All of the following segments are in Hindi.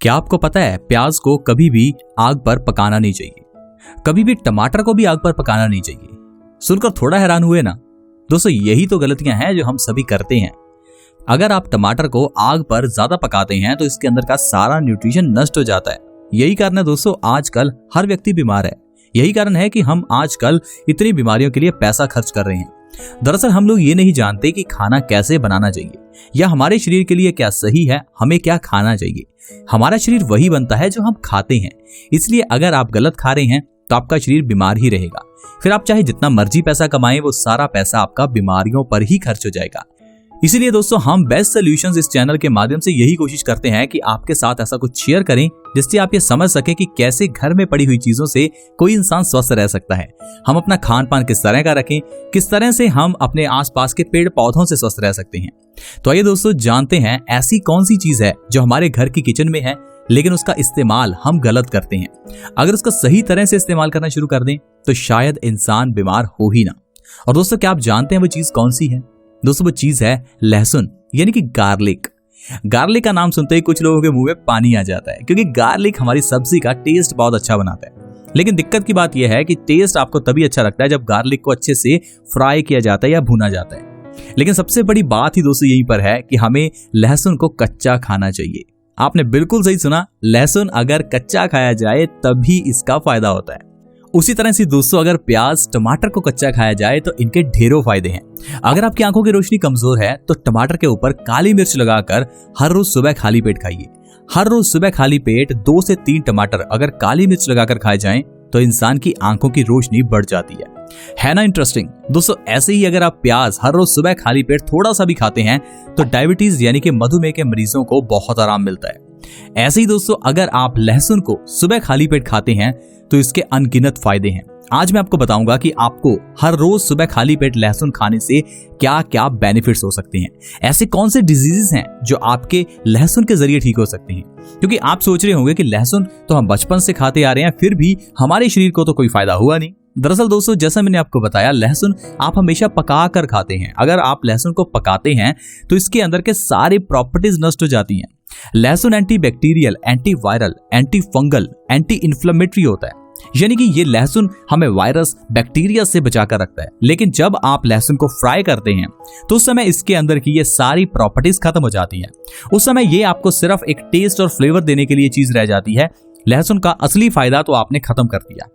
क्या आपको पता है प्याज को कभी भी आग पर पकाना नहीं चाहिए, कभी भी टमाटर को भी आग पर पकाना नहीं चाहिए। सुनकर थोड़ा हैरान हुए ना दोस्तों, यही तो गलतियां हैं जो हम सभी करते हैं। अगर आप टमाटर को आग पर ज्यादा पकाते हैं तो इसके अंदर का सारा न्यूट्रिशन नष्ट हो जाता है। यही कारण है दोस्तों आजकल हर व्यक्ति बीमार है। यही कारण है कि हम आजकल इतनी बीमारियों के लिए पैसा खर्च कर रहे हैं। दरअसल हम लोग ये नहीं जानते कि खाना कैसे बनाना चाहिए या हमारे शरीर के लिए क्या सही है, हमें क्या खाना चाहिए। हमारा शरीर वही बनता है जो हम खाते हैं। इसलिए अगर आप गलत खा रहे हैं तो आपका शरीर बीमार ही रहेगा। फिर आप चाहे जितना मर्जी पैसा कमाएं, वो सारा पैसा आपका बीमारियों पर ही खर्च हो जाएगा। इसीलिए दोस्तों हम बेस्ट सॉल्यूशंस इस चैनल के माध्यम से यही कोशिश करते हैं कि आपके साथ ऐसा कुछ शेयर करें जिससे आप ये समझ सके कि कैसे घर में पड़ी हुई चीजों से कोई इंसान स्वस्थ रह सकता है। हम अपना खान पान किस तरह का रखें, किस तरह से हम अपने आसपास के पेड़ पौधों से स्वस्थ रह सकते हैं। तो आइए दोस्तों जानते हैं ऐसी कौन सी चीज है जो हमारे घर की किचन में है लेकिन उसका इस्तेमाल हम गलत करते हैं। अगर उसका सही तरह से इस्तेमाल करना शुरू कर दें तो शायद इंसान बीमार हो ही ना। और दोस्तों क्या आप जानते हैं वो चीज कौन सी है? दोस्तों वो चीज है लहसुन, यानी कि गार्लिक। गार्लिक का नाम सुनते ही कुछ लोगों के मुंह में पानी आ जाता है क्योंकि गार्लिक हमारी सब्जी का टेस्ट बहुत अच्छा बनाता है। लेकिन दिक्कत की बात यह है कि टेस्ट आपको तभी अच्छा लगता है जब गार्लिक को अच्छे से फ्राई किया जाता है या भुना जाता है। लेकिन सबसे बड़ी बात ही दोस्तों यहीं पर है कि हमें लहसुन को कच्चा खाना चाहिए। आपने बिल्कुल सही सुना, लहसुन अगर कच्चा खाया जाए तभी इसका फायदा होता है। उसी तरह से दोस्तों अगर प्याज टमाटर को कच्चा खाया जाए तो इनके ढेरों फायदे हैं। अगर आपकी आंखों की रोशनी कमजोर है तो टमाटर के ऊपर काली मिर्च लगाकर हर रोज सुबह खाली पेट खाइए। हर रोज सुबह खाली पेट 2 से 3 टमाटर अगर काली मिर्च लगाकर खाए जाएं तो इंसान की आंखों की रोशनी बढ़ जाती है ना इंटरेस्टिंग दोस्तों। ऐसे ही अगर आप प्याज हर रोज सुबह खाली पेट थोड़ा सा भी खाते हैं तो डायबिटीज यानी कि मधुमेह के मरीजों को बहुत आराम मिलता है। ऐसे ही दोस्तों अगर आप लहसुन को सुबह खाली पेट खाते हैं तो इसके अनगिनत फायदे हैं। आज मैं आपको बताऊंगा कि आपको हर रोज सुबह खाली पेट लहसुन खाने से क्या क्या बेनिफिट्स हो सकते हैं। ऐसे कौन से डिजीजेस हैं जो आपके लहसुन के जरिए ठीक हो सकते हैं। क्योंकि आप सोच रहे होंगे कि लहसुन तो हम बचपन से खाते आ रहे हैं फिर भी हमारे शरीर को तो कोई फायदा हुआ नहीं। दरअसल दोस्तों जैसा मैंने आपको बताया लहसुन आप हमेशा पका कर खाते हैं। अगर आप लहसुन को पकाते हैं तो इसके अंदर के सारे प्रॉपर्टीज नष्ट हो जाती हैं। लहसुन anti bacterial, anti viral, anti fungal, anti inflammatory होता है, यानी कि ये लहसुन हमें वायरस बैक्टीरिया से बचा कर रखता है। लेकिन जब आप लहसुन को फ्राई करते हैं तो उस समय इसके अंदर की ये सारी प्रॉपर्टीज खत्म हो जाती हैं। उस समय ये आपको सिर्फ एक टेस्ट और फ्लेवर देने के लिए चीज रह जाती है। लहसुन का असली फायदा तो आपने खत्म कर दिया।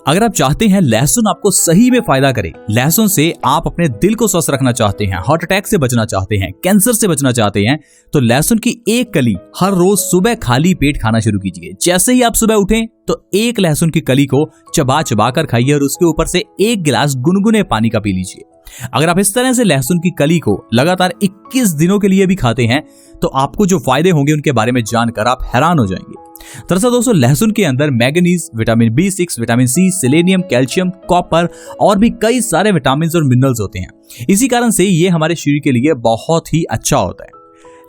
अगर आप चाहते हैं लहसुन आपको सही में फायदा करे, लहसुन से आप अपने दिल को स्वस्थ रखना चाहते हैं, हार्ट अटैक से बचना चाहते हैं, कैंसर से बचना चाहते हैं, तो लहसुन की एक कली हर रोज सुबह खाली पेट खाना शुरू कीजिए। जैसे ही आप सुबह उठें तो एक लहसुन की कली को चबा चबा कर खाइए और उसके ऊपर से 1 गिलास गुनगुने पानी का पी लीजिए। अगर आप इस तरह से लहसुन की कली को लगातार 21 दिनों के लिए भी खाते हैं तो आपको जो फायदे होंगे उनके बारे में जानकर आप हैरान हो जाएंगे। दरअसल दोस्तों लहसुन के अंदर manganese, vitamin B6, vitamin C, selenium, calcium, copper और भी कई सारे विटामिन और मिनरल्स होते हैं। इसी कारण से ये हमारे शरीर के लिए बहुत ही अच्छा होता है।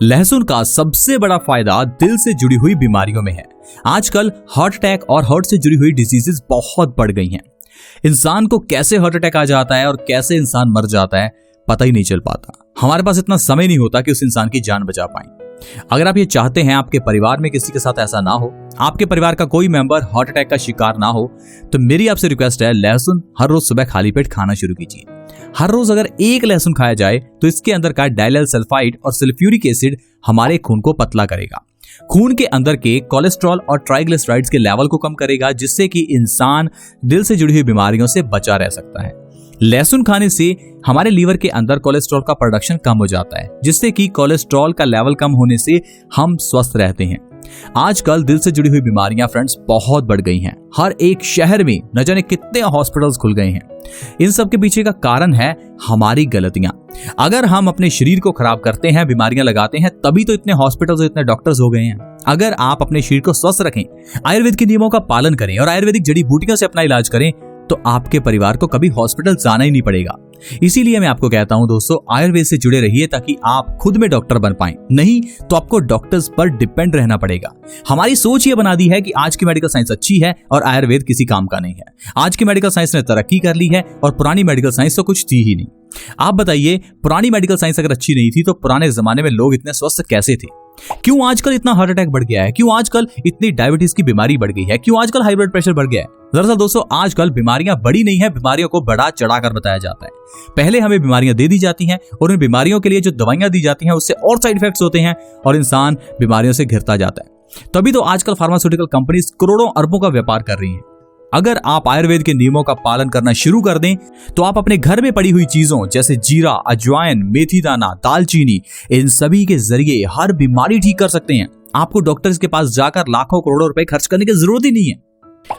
लहसुन का सबसे बड़ा फायदा दिल से जुड़ी हुई बीमारियों में है। आजकल हार्ट अटैक और हार्ट से जुड़ी हुई डिजीजेस बहुत बढ़ गई हैं। इंसान को कैसे हार्ट अटैक आ जाता है और कैसे इंसान मर जाता है पता ही नहीं चल पाता। हमारे पास इतना समय नहीं होता कि उस इंसान की जान बचा पाएं। अगर आप ये चाहते हैं आपके परिवार में किसी के साथ ऐसा ना हो, आपके परिवार का कोई मेंबर हार्ट अटैक का शिकार ना हो, तो मेरी आपसे रिक्वेस्ट है लहसुन हर रोज सुबह खाली पेट खाना शुरू कीजिए। हर रोज अगर 1 लहसुन खाया जाए तो इसके अंदर का डाइलेल सल्फाइड और सल्फ्यूरिक एसिड हमारे खून को पतला करेगा, खून के अंदर के कोलेस्ट्रॉल और ट्राइग्लिसराइड्स के लेवल को कम करेगा, जिससे कि इंसान दिल से जुड़ी हुई बीमारियों से बचा रह सकता है। लहसुन खाने से हमारे लीवर के अंदर कोलेस्ट्रॉल का प्रोडक्शन कम हो जाता है, जिससे कि कोलेस्ट्रॉल का लेवल कम होने से हम स्वस्थ रहते हैं। आजकल दिल से जुड़ी हुई बीमारियां फ्रेंड्स बहुत बढ़ गई हैं। हर एक शहर में न जाने कितने हॉस्पिटल्स खुल गए हैं। इन सब के पीछे का कारण है हमारी गलतियां। अगर हम अपने शरीर को खराब करते हैं, बीमारियां लगाते हैं, तभी तो इतने हॉस्पिटल्स और इतने डॉक्टर्स हो गए हैं। अगर आप अपने शरीर को स्वस्थ रखें, आयुर्वेद के नियमों का पालन करें और आयुर्वेदिक जड़ी बूटियों से अपना इलाज करें तो आपके परिवार को कभी हॉस्पिटल जाना ही नहीं पड़ेगा। इसीलिए मैं आपको कहता हूं दोस्तों आयुर्वेद से जुड़े रहिए ताकि आप खुद में डॉक्टर बन पाएं, नहीं तो आपको डॉक्टर्स पर डिपेंड रहना पड़ेगा। हमारी सोच ये बना दी है कि आज की मेडिकल साइंस अच्छी है और आयुर्वेद किसी काम का नहीं है। आज की मेडिकल साइंस ने तरक्की कर ली है और पुरानी मेडिकल साइंस तो कुछ थी ही नहीं। आप बताइए, पुरानी मेडिकल साइंस अगर अच्छी नहीं थी तो पुराने जमाने में लोग इतने स्वस्थ कैसे थे? क्यों आजकल इतना हार्ट अटैक बढ़ गया है, क्यों आजकल इतनी डायबिटीज की बीमारी बढ़ गई है, क्यों आजकल हाई ब्लड प्रेशर बढ़ गया है? दरअसल दोस्तों आजकल बीमारियां बड़ी नहीं है, बीमारियों को बढ़ा चढ़ाकर बताया जाता है। पहले हमें बीमारियां दे दी जाती हैं और उन बीमारियों के लिए जो दवाइयां दी जाती हैं उससे और साइड इफेक्ट्स होते हैं और इंसान बीमारियों से घिरता जाता है। तभी तो आजकल फार्मास्यूटिकल कंपनीज करोड़ों अरबों का व्यापार कर रही हैं। अगर आप आयुर्वेद के नियमों का पालन करना शुरू कर दें तो आप अपने घर में पड़ी हुई चीजों जैसे जीरा, अजवाइन, मेथी दाना, दालचीनी, इन सभी के जरिए हर बीमारी ठीक कर सकते हैं। आपको डॉक्टर्स के पास जाकर लाखों करोड़ों रुपए खर्च करने की जरूरत ही नहीं है।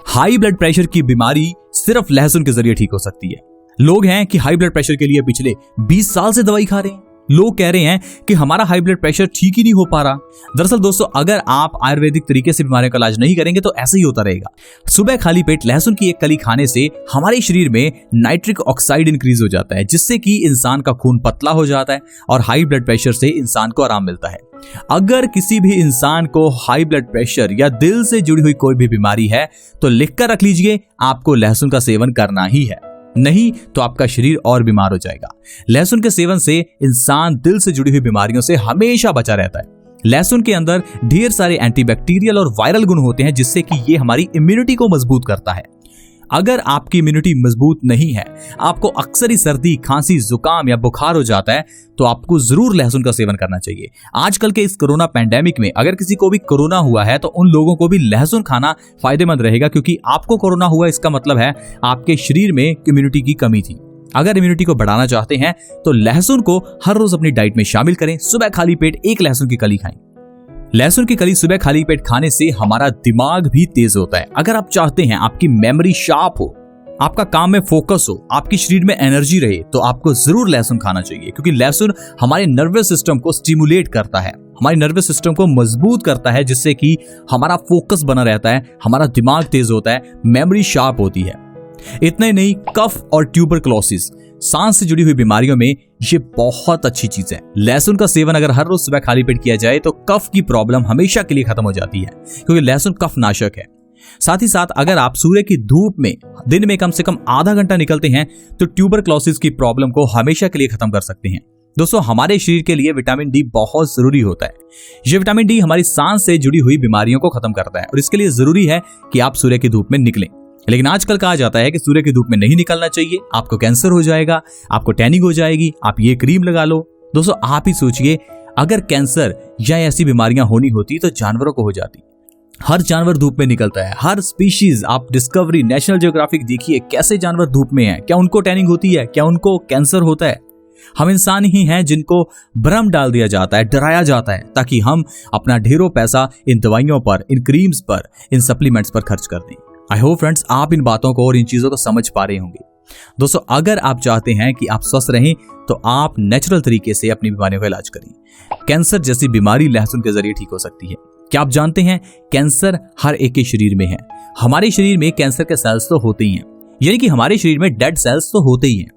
हाई ब्लड प्रेशर की बीमारी सिर्फ लहसुन के जरिए ठीक हो सकती है। लोग हैं कि हाई ब्लड प्रेशर के लिए पिछले 20 साल से दवाई खा रहे हैं। लोग कह रहे हैं कि हमारा हाई ब्लड प्रेशर ठीक ही नहीं हो पा रहा। दरअसल दोस्तों अगर आप आयुर्वेदिक तरीके से बीमारियों का इलाज नहीं करेंगे तो ऐसे ही होता रहेगा। सुबह खाली पेट लहसुन की एक कली खाने से हमारे शरीर में नाइट्रिक ऑक्साइड इंक्रीज हो जाता है, जिससे कि इंसान का खून पतला हो जाता है और हाई ब्लड प्रेशर से इंसान को आराम मिलता है। अगर किसी भी इंसान को हाई ब्लड प्रेशर या दिल से जुड़ी हुई कोई भी बीमारी है तो लिखकर रख लीजिए, आपको लहसुन का सेवन करना ही है, नहीं तो आपका शरीर और बीमार हो जाएगा। लहसुन के सेवन से इंसान दिल से जुड़ी हुई बीमारियों से हमेशा बचा रहता है। लहसुन के अंदर ढेर सारे एंटीबैक्टीरियल और वायरल गुण होते हैं, जिससे कि ये हमारी इम्यूनिटी को मजबूत करता है। अगर आपकी इम्यूनिटी मजबूत नहीं है, आपको अक्सर ही सर्दी, खांसी, जुकाम या बुखार हो जाता है, तो आपको जरूर लहसुन का सेवन करना चाहिए। आजकल के इस कोरोना पैंडेमिक में अगर किसी को भी कोरोना हुआ है तो उन लोगों को भी लहसुन खाना फायदेमंद रहेगा, क्योंकि आपको कोरोना हुआ इसका मतलब है आपके शरीर में इम्यूनिटी की कमी थी। अगर इम्यूनिटी को बढ़ाना चाहते हैं तो लहसुन को हर रोज अपनी डाइट में शामिल करें। सुबह खाली पेट एक लहसुन की कली खाएं। लहसुन की कली सुबह खाली पेट खाने से हमारा दिमाग भी तेज होता है। अगर आप चाहते हैं आपकी मेमोरी शार्प हो, आपका काम में फोकस हो, आपके शरीर में एनर्जी रहे, तो आपको जरूर लहसुन खाना चाहिए, क्योंकि लहसुन हमारे नर्वस सिस्टम को स्टिमुलेट करता है, हमारे नर्वस सिस्टम को मजबूत करता है, जिससे कि हमारा फोकस बना रहता है, हमारा दिमाग तेज होता है, मेमोरी शार्प होती है। इतना ही नहीं, कफ और ट्यूबरक्लोसिस, सांस से जुड़ी हुई बीमारियों में ये बहुत अच्छी चीज है। लहसुन का सेवन अगर हर रोज सुबह खाली पेट किया जाए तो कफ की प्रॉब्लम हमेशा के लिए खत्म हो जाती है, क्योंकि लहसुन कफ नाशक है। साथ ही साथ अगर आप सूर्य की धूप में दिन में कम से कम आधा घंटा निकलते हैं तो ट्यूबरक्लोसिस की प्रॉब्लम को हमेशा के लिए खत्म कर सकते हैं। दोस्तों हमारे शरीर के लिए विटामिन डी बहुत जरूरी होता है। ये विटामिन डी हमारी सांस से जुड़ी हुई बीमारियों को खत्म करता है और इसके लिए जरूरी है कि आप सूर्य की धूप में निकलें। लेकिन आजकल कहा जाता है कि सूर्य की धूप में नहीं निकलना चाहिए, आपको कैंसर हो जाएगा, आपको टैनिंग हो जाएगी, आप ये क्रीम लगा लो। दोस्तों आप ही सोचिए, अगर कैंसर या ऐसी बीमारियां होनी होती तो जानवरों को हो जाती। हर जानवर धूप में निकलता है, हर स्पीशीज। आप डिस्कवरी, नेशनल ज्योग्राफिक देखिए कैसे जानवर धूप में है, क्या उनको टैनिंग होती है, क्या उनको कैंसर होता है? हम इंसान ही हैं जिनको भ्रम डाल दिया जाता है, डराया जाता है, ताकि हम अपना ढेरों पैसा इन दवाइयों पर, इन क्रीम्स पर, इन सप्लीमेंट्स पर खर्च कर दें। आई होप फ्रेंड्स आप इन बातों को और इन चीजों को समझ पा रहे होंगे। दोस्तों अगर आप चाहते हैं कि आप स्वस्थ रहें तो आप नेचुरल तरीके से अपनी बीमारियों का इलाज करें। कैंसर जैसी बीमारी लहसुन के जरिए ठीक हो सकती है। क्या आप जानते हैं कैंसर हर एक के शरीर में है। हमारे शरीर में कैंसर के सेल्स तो होते ही हैं, यानी कि हमारे शरीर में डेड सेल्स तो होते ही हैं,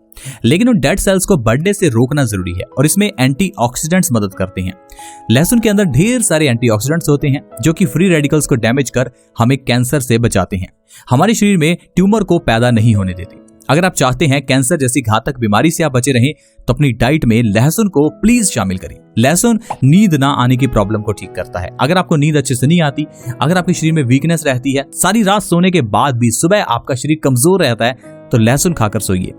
लेकिन उन डेड सेल्स को बढ़ने से रोकना जरूरी है और इसमें एंटीऑक्सीडेंट्स मदद करते हैं। लहसुन के अंदर ढेर सारे एंटीऑक्सीडेंट्स होते हैं जो कि फ्री रेडिकल्स को डैमेज कर हमें कैंसर से बचाते हैं, हमारे शरीर में ट्यूमर को पैदा नहीं होने देते। अगर आप चाहते हैं कैंसर जैसी घातक बीमारी से आप बचे रहें तो अपनी डाइट में लहसुन को प्लीज शामिल करें। लहसुन नींद ना आने की प्रॉब्लम को ठीक करता है। अगर आपको नींद अच्छे से नहीं आती, अगर आपके शरीर में वीकनेस रहती है, सारी रात सोने के बाद भी सुबह आपका शरीर कमजोर रहता है, तो लहसुन खाकर सोइए।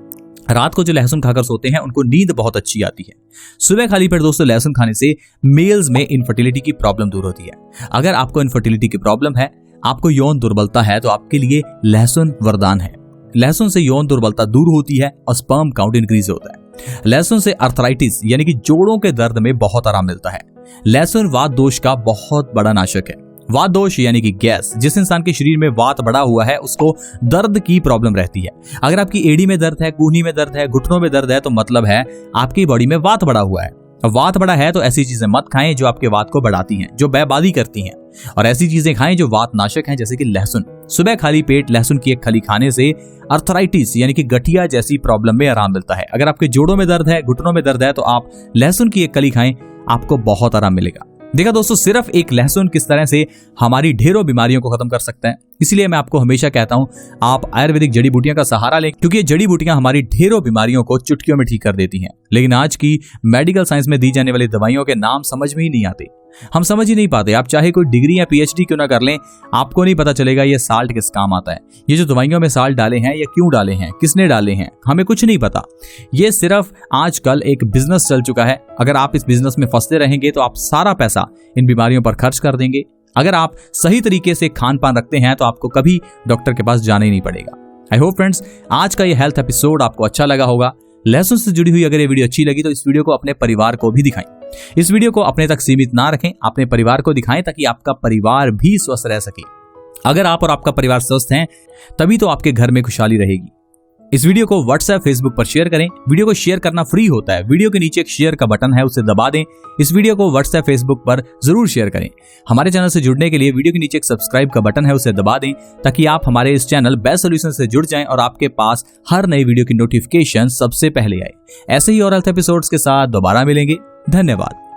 रात को जो लहसुन खाकर सोते हैं उनको नींद बहुत अच्छी आती है। सुबह खाली पेट दोस्तों लहसुन खाने से मेल्स में इनफर्टिलिटी की प्रॉब्लम दूर होती है। अगर आपको इनफर्टिलिटी की प्रॉब्लम है, आपको यौन दुर्बलता है, तो आपके लिए लहसुन वरदान है। लहसुन से यौन दुर्बलता दूर होती है और स्पर्म काउंट इंक्रीज होता है। लहसुन से अर्थराइटिस यानी कि जोड़ों के दर्द में बहुत आराम मिलता है। लहसुन वात दोष का बहुत बड़ा नाशक है। वात दोष यानी कि गैस, जिस इंसान के शरीर में वात बढ़ा हुआ है उसको दर्द की प्रॉब्लम रहती है। अगर आपकी एड़ी में दर्द है, कूहनी में दर्द है, घुटनों में दर्द है, तो मतलब है आपकी बॉडी में वात बढ़ा हुआ है। वात बढ़ा है तो ऐसी चीजें मत खाएं जो आपके वात को बढ़ाती हैं, जो बेबादी करती हैं, और ऐसी चीजें खाएं जो वात नाशक हैं, जैसे कि लहसुन। सुबह खाली पेट लहसुन की एक खली खाने से अर्थराइटिस यानी कि गठिया जैसी प्रॉब्लम में आराम मिलता है। अगर आपके जोड़ों में दर्द है, घुटनों में दर्द है, तो आप लहसुन की एक कली खाएं, आपको बहुत आराम मिलेगा। देखा दोस्तों, सिर्फ एक लहसुन किस तरह से हमारी ढेरों बीमारियों को खत्म कर सकता है। इसलिए मैं आपको हमेशा कहता हूं आप आयुर्वेदिक जड़ी बूटियां का सहारा लें, क्योंकि ये जड़ी बूटियां हमारी ढेरों बीमारियों को चुटकियों में ठीक कर देती हैं। लेकिन आज की मेडिकल साइंस में दी जाने वाली दवाइयों के नाम समझ में ही नहीं आते, हम समझ ही नहीं पाते। आप चाहे कोई डिग्री या पीएचडी क्यों ना कर लें, आपको नहीं पता चलेगा ये साल्ट किस काम आता है, ये जो दवाइयों में साल्ट डाले हैं ये क्यों डाले हैं, किसने डाले हैं, हमें कुछ नहीं पता। ये सिर्फ आजकल एक बिजनेस चल चुका है। अगर आप इस बिजनेस में फंसते रहेंगे तो आप सारा पैसा इन बीमारियों पर खर्च कर देंगे। अगर आप सही तरीके से खान पान रखते हैं तो आपको कभी डॉक्टर के पास जाना ही नहीं पड़ेगा। आई होप फ्रेंड्स आज का ये हेल्थ एपिसोड आपको अच्छा लगा होगा। लहसुन से जुड़ी हुई अगर ये वीडियो अच्छी लगी तो इस वीडियो को अपने परिवार को भी दिखाएं। इस वीडियो को अपने तक सीमित ना रखें, अपने परिवार को दिखाएं ताकि आपका परिवार भी स्वस्थ रह सके। अगर आप और आपका परिवार स्वस्थ हैं तभी तो आपके घर में खुशहाली रहेगी। इस वीडियो को व्हाट्सएप फेसबुक पर शेयर करें। वीडियो को शेयर करना फ्री होता है। वीडियो के नीचे एक शेयर का बटन है, उसे दबा दें। इस वीडियो को व्हाट्सएप फेसबुक पर जरूर शेयर करें। हमारे चैनल से जुड़ने के लिए वीडियो के नीचे एक सब्सक्राइब का बटन है, उसे दबा दें ताकि आप हमारे इस चैनल बेस्ट सॉल्यूशन से जुड़ जाएं और आपके पास हर नई वीडियो की नोटिफिकेशन सबसे पहले आए। ऐसे ही और हेल्थ एपिसोड्स के साथ दोबारा मिलेंगे। धन्यवाद।